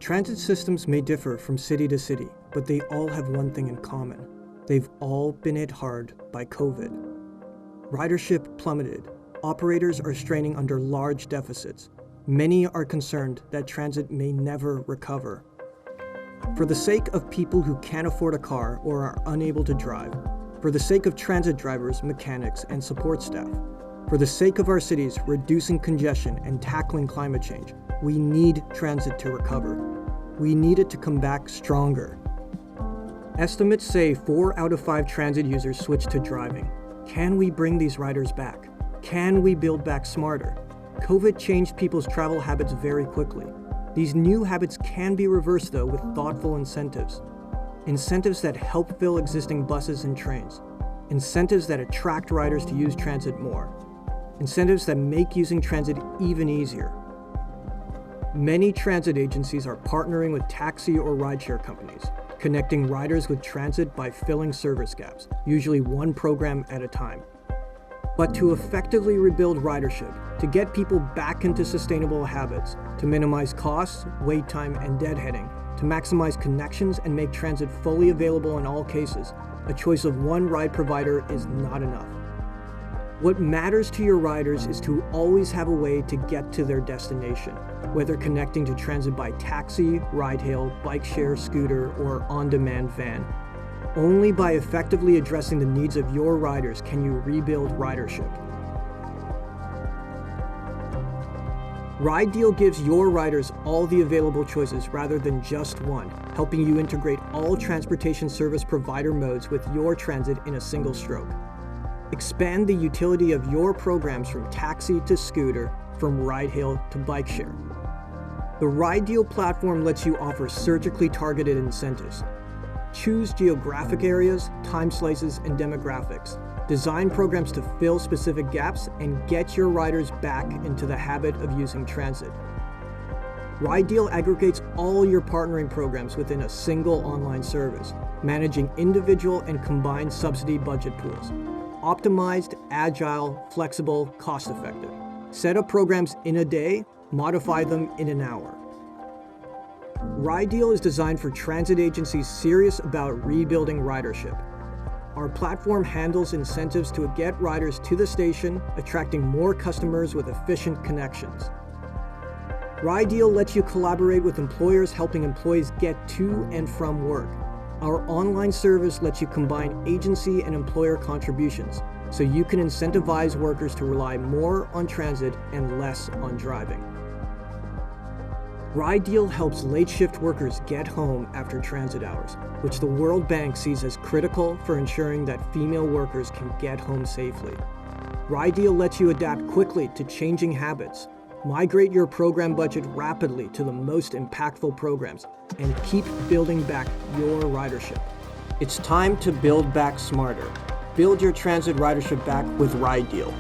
Transit systems may differ from city to city, but they all have one thing in common. They've all been hit hard by COVID. Ridership plummeted. Operators are straining under large deficits. Many are concerned that transit may never recover. For the sake of people who can't afford a car or are unable to drive, for the sake of transit drivers, mechanics, and support staff, for the sake of our cities reducing congestion and tackling climate change, we need transit to recover. We need it to come back stronger. Estimates say 4 out of 5 transit users switch to driving. Can we bring these riders back? Can we build back smarter? COVID changed people's travel habits very quickly. These new habits can be reversed though with thoughtful incentives. Incentives that help fill existing buses and trains. Incentives that attract riders to use transit more. Incentives that make using transit even easier. Many transit agencies are partnering with taxi or rideshare companies, connecting riders with transit by filling service gaps, usually one program at a time. But to effectively rebuild ridership, to get people back into sustainable habits, to minimize costs, wait time, and deadheading, to maximize connections and make transit fully available in all cases, a choice of one ride provider is not enough. What matters to your riders is to always have a way to get to their destination, whether connecting to transit by taxi, ride-hail, bike share, scooter, or on-demand van. Only by effectively addressing the needs of your riders can you rebuild ridership. Rideal gives your riders all the available choices rather than just one, helping you integrate all transportation service provider modes with your transit in a single stroke. Expand the utility of your programs from taxi to scooter, from ride-hail to bike share. The Rideal platform lets you offer surgically targeted incentives. Choose geographic areas, time slices, and demographics. Design programs to fill specific gaps and get your riders back into the habit of using transit. Rideal aggregates all your partnering programs within a single online service, managing individual and combined subsidy budget pools. Optimized, agile, flexible, cost-effective. Set up programs in a day, modify them in an hour. Rideal is designed for transit agencies serious about rebuilding ridership. Our platform handles incentives to get riders to the station, attracting more customers with efficient connections. Rideal lets you collaborate with employers, helping employees get to and from work. Our online service lets you combine agency and employer contributions, so you can incentivize workers to rely more on transit and less on driving. Rideal helps late shift workers get home after transit hours, which the World Bank sees as critical for ensuring that female workers can get home safely. Rideal lets you adapt quickly to changing habits, migrate your program budget rapidly to the most impactful programs, and keep building back your ridership. It's time to build back smarter. Build your transit ridership back with Rideal.